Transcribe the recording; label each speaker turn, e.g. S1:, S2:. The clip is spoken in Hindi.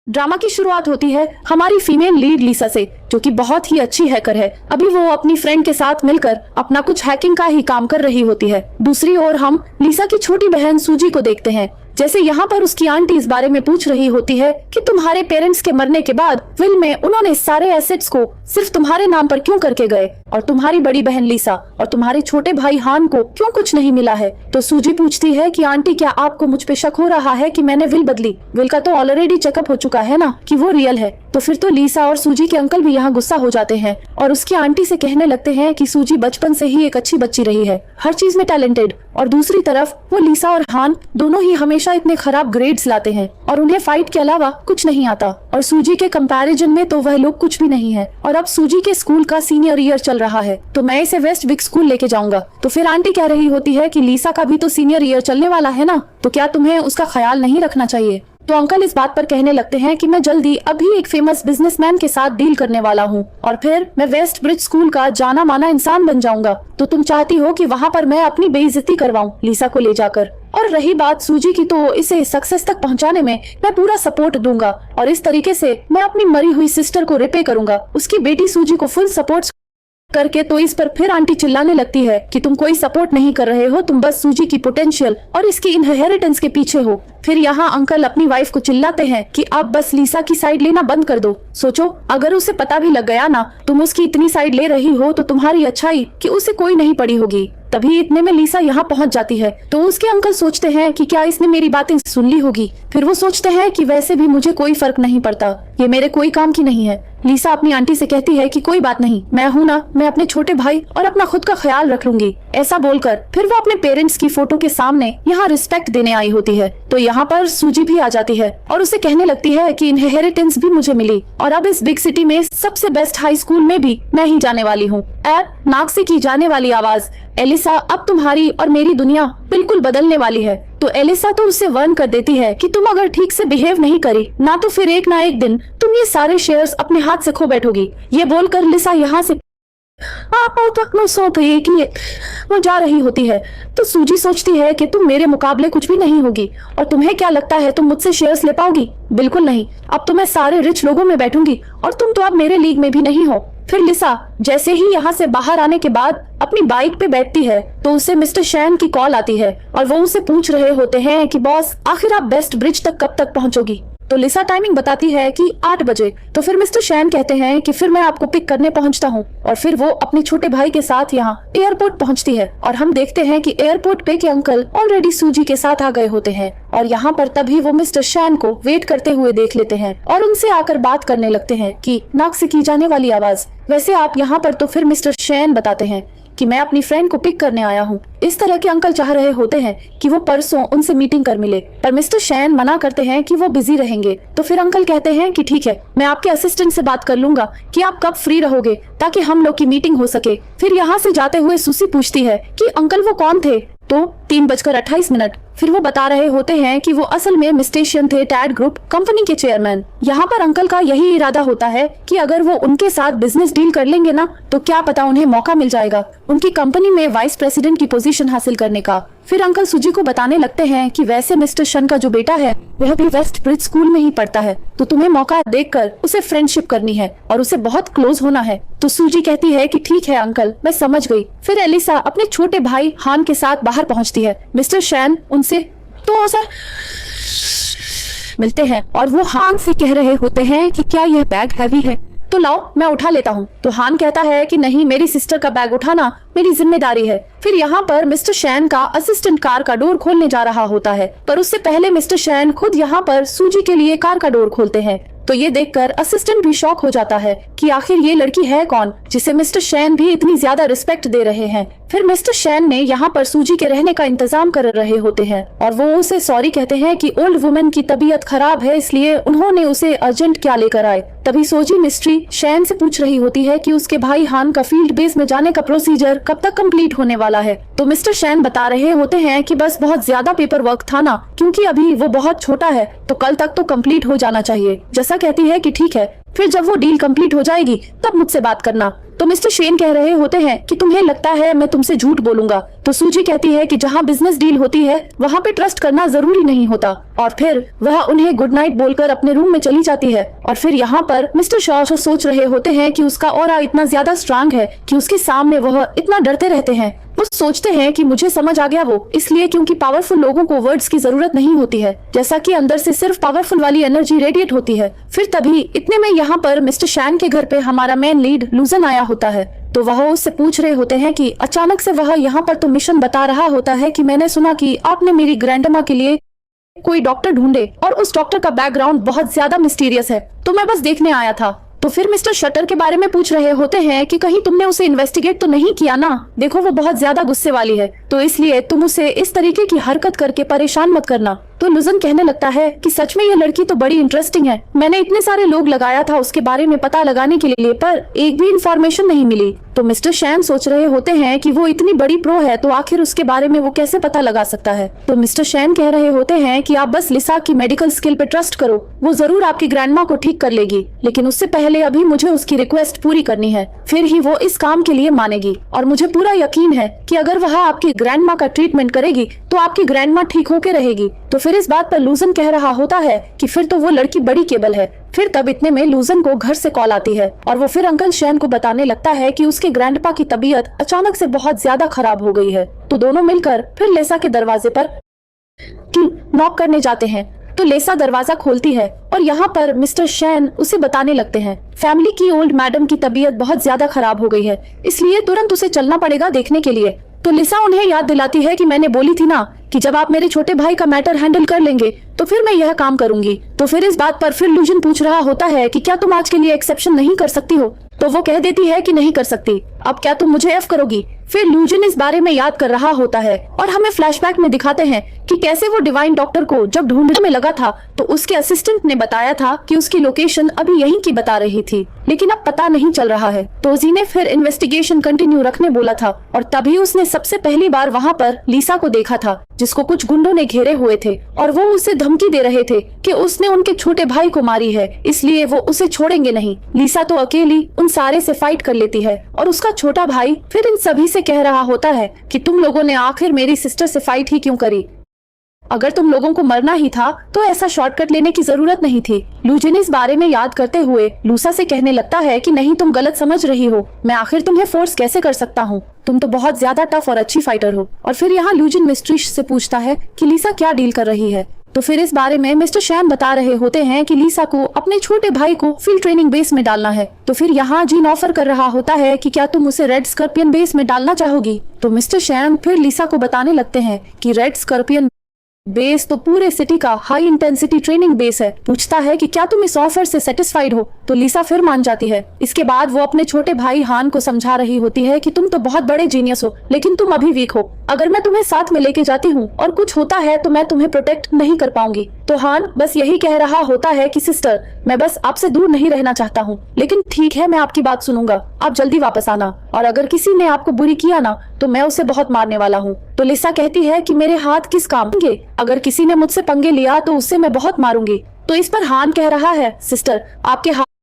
S1: ड्रामा की शुरुआत होती है हमारी फीमेल लीड लिसा से, जो कि बहुत ही अच्छी हैकर है। अभी वो अपनी फ्रेंड के साथ मिलकर अपना कुछ हैकिंग का ही काम कर रही होती है। दूसरी ओर हम लिसा की छोटी बहन सूजी को देखते हैं। जैसे यहाँ पर उसकी आंटी इस बारे में पूछ रही होती है कि तुम्हारे पेरेंट्स के मरने के बाद विल में उन्होंने सारे एसेट्स को सिर्फ तुम्हारे नाम पर क्यों करके गए, और तुम्हारी बड़ी बहन लिसा और तुम्हारे छोटे भाई हान को क्यों कुछ नहीं मिला है। तो सूजी पूछती है कि आंटी क्या आपको मुझ पे शक हो रहा है कि मैंने विल बदली? विल का तो ऑलरेडी चेकअप हो चुका है ना कि वो रियल है। तो फिर तो लिसा और सूजी के अंकल भी यहाँ गुस्सा हो जाते हैं और उसकी आंटी से कहने लगते हैं कि सूजी बचपन से ही एक अच्छी बच्ची रही है, हर चीज में टैलेंटेड, और दूसरी तरफ वो लिसा और हान दोनों ही हमेशा इतने खराब ग्रेड्स लाते हैं और उन्हें फाइट के अलावा कुछ नहीं आता, और सूजी के कंपैरिजन में तो वह लोग कुछ भी नहीं है। और अब सूजी के स्कूल का सीनियर ईयर चल रहा है तो मैं इसे वेस्ट विक स्कूल लेके जाऊंगा। तो फिर आंटी कह रही होती है कि लिसा का भी तो सीनियर ईयर चलने वाला है ना, तो क्या तुम्हें उसका ख्याल नहीं रखना चाहिए? तो अंकल इस बात पर कहने लगते हैं कि मैं जल्दी अभी एक फेमस बिजनेसमैन के साथ डील करने वाला हूँ और फिर मैं वेस्ट ब्रिज स्कूल का जाना माना इंसान बन जाऊंगा। तो तुम चाहती हो कि वहाँ पर मैं अपनी बेइज्जती करवाऊं लिसा को ले जाकर। और रही बात सूजी की, तो इसे सक्सेस तक पहुंचाने में मैं पूरा सपोर्ट दूंगा और इस तरीके से मैं अपनी मरी हुई सिस्टर को रिपे करूंगा, उसकी बेटी सूजी को फुल सपोर्ट करके। तो इस पर फिर आंटी चिल्लाने लगती है कि तुम कोई सपोर्ट नहीं कर रहे हो, तुम बस सूजी की पोटेंशियल और इसकी इनहेरिटेंस के पीछे हो। फिर यहाँ अंकल अपनी वाइफ को चिल्लाते हैं कि आप बस लिसा की साइड लेना बंद कर दो। सोचो अगर उसे पता भी लग गया ना तुम उसकी इतनी साइड ले रही हो तो तुम्हारी अच्छाई कि उसे कोई नहीं पड़ी होगी। तभी इतने में लिसा यहाँ पहुँच जाती है तो उसके अंकल सोचते हैं कि क्या इसने मेरी बातें सुन ली होगी। फिर वो सोचते हैं कि वैसे भी मुझे कोई फर्क नहीं पड़ता, ये मेरे कोई काम की नहीं है। लिसा अपनी आंटी से कहती है कि कोई बात नहीं, मैं हूँ ना, मैं अपने छोटे भाई और अपना खुद का ख्याल रख लूंगी। ऐसा बोलकर फिर वो अपने पेरेंट्स की फोटो के सामने यहाँ रिस्पेक्ट देने आई होती है। तो यहाँ पर सूजी भी आ जाती है और उसे कहने लगती है कि इनहेरिटेंस भी मुझे मिली और अब इस बिग सिटी में सबसे बेस्ट हाई स्कूल में भी मैं ही जाने वाली हूँ। नाक से की जाने वाली आवाज, एलिसा अब तुम्हारी और मेरी दुनिया बिल्कुल बदलने वाली है। तो एलिसा तो उसे वार्न कर देती है कि तुम अगर ठीक से बिहेव नहीं करी ना तो फिर एक ना एक दिन तुम ये सारे शेयर्स अपने हाथ से खो बैठोगी। ये बोलकर लिसा यहाँ से वो जा रही होती है। तो सूजी सोचती है कि तुम मेरे मुकाबले कुछ भी नहीं होगी और तुम्हें क्या लगता है तुम मुझसे शेयर्स ले पाओगी? बिल्कुल नहीं, अब तो मैं सारे रिच लोगों में बैठूंगी और तुम तो अब मेरे लीग में भी नहीं हो। फिर लिसा जैसे ही यहाँ से बाहर आने के बाद अपनी बाइक पे बैठती है तो उसे मिस्टर शैन की कॉल आती है और वो उसे पूछ रहे होते हैं कि बॉस आखिर आप बेस्ट ब्रिज तक कब तक पहुँचोगी? तो लिसा टाइमिंग बताती है कि 8 बजे। तो फिर मिस्टर शैन कहते हैं कि फिर मैं आपको पिक करने पहुंचता हूं, और फिर वो अपने छोटे भाई के साथ यहाँ एयरपोर्ट पहुंचती है और हम देखते हैं कि एयरपोर्ट पे के अंकल ऑलरेडी सूजी के साथ आ गए होते हैं और यहाँ पर तभी वो मिस्टर शैन को वेट करते हुए देख लेते हैं और उनसे आकर बात करने लगते हैं कि नाक से की जाने वाली आवाज। वैसे आप यहाँ पर तो फिर मिस्टर शैन बताते हैं कि मैं अपनी फ्रेंड को पिक करने आया हूँ। इस तरह के अंकल चाह रहे होते हैं कि वो परसों उनसे मीटिंग कर मिले, पर मिस्टर शैन मना करते हैं कि वो बिजी रहेंगे। तो फिर अंकल कहते हैं कि ठीक है, मैं आपके असिस्टेंट से बात कर लूंगा कि आप कब फ्री रहोगे ताकि हम लोग की मीटिंग हो सके। फिर यहाँ से जाते हुए सुसी पूछती है कि अंकल वो कौन थे? तो 3:28। फिर वो बता रहे होते हैं कि वो असल में मिस्टेशियन थे, टैड ग्रुप कंपनी के चेयरमैन। यहाँ पर अंकल का यही इरादा होता है कि अगर वो उनके साथ बिजनेस डील कर लेंगे ना तो क्या पता उन्हें मौका मिल जाएगा उनकी कंपनी में वाइस प्रेसिडेंट की पोजीशन हासिल करने का। फिर अंकल सूजी को बताने लगते हैं कि वैसे मिस्टर शन का जो बेटा है वह भी वेस्ट ब्रिज स्कूल में ही पढ़ता है, तो तुम्हें मौका देखकर उसे फ्रेंडशिप करनी है और उसे बहुत क्लोज होना है। तो सूजी कहती है कि ठीक है अंकल, मैं समझ गई। फिर एलिसा अपने छोटे भाई हान के साथ बाहर पहुंचती है। मिस्टर शैन उनसे तो मिलते हैं और वो हान से कह रहे होते हैं कि क्या यह बैग हैवी है? तो लाओ मैं उठा लेता हूँ। तो हान कहता है कि नहीं, मेरी सिस्टर का बैग उठाना मेरी जिम्मेदारी है। फिर यहाँ पर मिस्टर शैन का असिस्टेंट कार का डोर खोलने जा रहा होता है, पर उससे पहले मिस्टर शैन खुद यहाँ पर सूजी के लिए कार का डोर खोलते हैं। तो ये देखकर असिस्टेंट भी शॉक हो जाता है कि आखिर ये लड़की है कौन जिसे मिस्टर शैन भी इतनी ज्यादा रिस्पेक्ट दे रहे हैं। फिर मिस्टर शैन ने यहाँ पर सूजी के रहने का इंतजाम कर रहे होते हैं और वो उसे सॉरी कहते हैं कि ओल्ड वुमेन की तबीयत खराब है इसलिए उन्होंने उसे अर्जेंट क्या लेकर आए। तभी सूजी मिस्ट्री शैन से पूछ रही होती है कि उसके भाई हान का फील्ड बेस में जाने का प्रोसीजर कब तक कंप्लीट होने वाला है। तो मिस्टर शैन बता रहे होते हैं कि बस बहुत ज्यादा पेपर वर्क था ना, क्योंकि अभी वो बहुत छोटा है तो कल तक तो कंप्लीट हो जाना चाहिए। जैसा कहती है कि ठीक है, फिर जब वो डील कंप्लीट हो जाएगी तब मुझसे बात करना। तो मिस्टर शेन कह रहे होते हैं कि तुम्हें लगता है मैं तुमसे झूठ बोलूंगा। तो सूजी कहती है कि जहाँ बिजनेस डील होती है वहाँ पे ट्रस्ट करना जरूरी नहीं होता, और फिर वह उन्हें गुड नाइट बोलकर अपने रूम में चली जाती है। और फिर यहाँ पर मिस्टर शॉ सोच रहे होते हैं कि उसका ऑरा इतना ज्यादा स्ट्रांग है कि उसके सामने वह इतना डरते रहते हैं। वो सोचते हैं कि मुझे समझ आ गया वो इसलिए क्योंकि पावरफुल लोगों को वर्ड्स की जरूरत नहीं होती है, जैसा कि अंदर से सिर्फ पावरफुल वाली एनर्जी रेडिएट होती है। फिर तभी इतने में यहाँ पर मिस्टर शैन के घर पे हमारा मेन लीड लूजन आया होता है। तो वह उससे पूछ रहे होते हैं कि अचानक से वह यहाँ पर तो मिशन बता रहा होता है कि मैंने सुना कि आपने मेरी ग्रैंडमा के लिए कोई डॉक्टर ढूंढे और उस डॉक्टर का बैकग्राउंड बहुत ज्यादा मिस्टीरियस है, तो मैं बस देखने आया था। तो फिर मिस्टर शटर के बारे में पूछ रहे होते हैं कि कहीं तुमने उसे इन्वेस्टिगेट तो नहीं किया ना, देखो वो बहुत ज्यादा गुस्से वाली है, तो इसलिए तुम उसे इस तरीके की हरकत करके परेशान मत करना। तो लुजन कहने लगता है कि सच में ये लड़की तो बड़ी इंटरेस्टिंग है, मैंने इतने सारे लोग लगाया था उसके बारे में पता लगाने के लिए, पर एक भी इंफॉर्मेशन नहीं मिली। तो मिस्टर शैन सोच रहे होते हैं कि वो इतनी बड़ी प्रो है तो आखिर उसके बारे में वो कैसे पता लगा सकता है। तो मिस्टर शैन कह रहे होते हैं कि आप बस लिसा की मेडिकल स्किल पे ट्रस्ट करो, वो जरूर आपकी ग्रैंडमा को ठीक कर लेगी, लेकिन उससे पहले अभी मुझे उसकी रिक्वेस्ट पूरी करनी है, फिर ही वो इस काम के लिए मानेगी। और मुझे पूरा यकीन है कि अगर वह आपकी ग्रैंडमा का ट्रीटमेंट करेगी तो आपकी ग्रैंडमा ठीक होके रहेगी। तो फिर इस बात पर लूजन कह रहा होता है कि फिर तो वो लड़की बड़ी केबल है। फिर तब इतने में लूजन को घर से कॉल आती है और वो फिर अंकल शैन को बताने लगता है कि उसके ग्रैंडपा की तबीयत अचानक से बहुत ज्यादा खराब हो गई है। तो दोनों मिलकर फिर लेसा के दरवाजे पर नॉक करने जाते हैं। तो लेसा दरवाजा खोलती है और यहाँ पर मिस्टर शैन उसे बताने लगते हैं फैमिली की ओल्ड मैडम की तबीयत बहुत ज्यादा खराब हो गई है, इसलिए तुरंत उसे चलना पड़ेगा देखने के लिए। तो लिसा उन्हें याद दिलाती है कि मैंने बोली थी ना कि जब आप मेरे छोटे भाई का मैटर हैंडल कर लेंगे तो फिर मैं यह काम करूंगी। तो फिर इस बात पर फिर लूजन पूछ रहा होता है कि क्या तुम आज के लिए एक्सेप्शन नहीं कर सकती हो, तो वो कह देती है कि नहीं कर सकती। अब क्या तुम मुझे एफ करोगी? फिर लूजन इस बारे में याद कर रहा होता है और हमें फ्लैशबैक में दिखाते हैं कि कैसे वो डिवाइन डॉक्टर को जब ढूंढने में लगा था तो उसके असिस्टेंट ने बताया था कि उसकी लोकेशन अभी यहीं की बता रही थी, लेकिन अब पता नहीं चल रहा है। तो जी ने फिर इन्वेस्टिगेशन कंटिन्यू रखने बोला था और तभी उसने सबसे पहली बार वहाँ पर लिसा को देखा था जिसको कुछ गुंडों ने घेरे हुए थे और वो उसे धमकी दे रहे थे कि उसने उनके छोटे भाई को मारी है, इसलिए वो उसे छोड़ेंगे नहीं। लिसा तो अकेली उन सारे से फाइट कर लेती है और उसका छोटा भाई फिर इन सभी से कह रहा होता है कि तुम लोगों ने आखिर मेरी सिस्टर से फाइट ही क्यों करी? अगर तुम लोगों को मरना ही था तो ऐसा शॉर्टकट लेने की जरूरत नहीं थी। लूजिन इस बारे में याद करते हुए लूसा से कहने लगता है कि नहीं, तुम गलत समझ रही हो, मैं आखिर तुम्हें फोर्स कैसे कर सकता हूँ, तुम तो बहुत ज्यादा टफ और अच्छी फाइटर हो। और फिर यहाँ लूजिन मिस्ट्रिश से पूछता है कि लिसा क्या डील कर रही है। तो फिर इस बारे में मिस्टर शैन बता रहे होते हैं कि लिसा को अपने छोटे भाई को फील्ड ट्रेनिंग बेस में डालना है। तो फिर यहाँ जीन ऑफर कर रहा होता है कि क्या तुम उसे रेड स्कॉर्पियन बेस में डालना चाहोगी। तो मिस्टर शैन फिर लिसा को बताने लगते हैं कि रेड स्कॉर्पियन बेस तो पूरे सिटी का हाई इंटेंसिटी ट्रेनिंग बेस है। पूछता है कि क्या तुम इस ऑफर से सेटिस्फाइड हो। तो लिसा फिर मान जाती है। इसके बाद वो अपने छोटे भाई हान को समझा रही होती है कि तुम तो बहुत बड़े जीनियस हो, लेकिन तुम अभी वीक हो, अगर मैं तुम्हें साथ में लेके जाती हूँ और कुछ होता है तो मैं तुम्हें प्रोटेक्ट नहीं कर पाऊंगी। तो हान बस यही कह रहा होता है कि सिस्टर, मैं बस आपसे दूर नहीं रहना चाहता हूँ, लेकिन ठीक है मैं आपकी बात सुनूंगा, आप जल्दी वापस आना, और अगर किसी ने आपको बुरी किया ना तो मैं उसे बहुत मारने वाला हूँ। तो लिसा कहती है कि मेरे हाथ किस काम के, अगर किसी ने मुझसे पंगे लिया तो उससे मैं बहुत मारूंगी। तो इस पर हान कह रहा है, सिस्टर आपके हाथ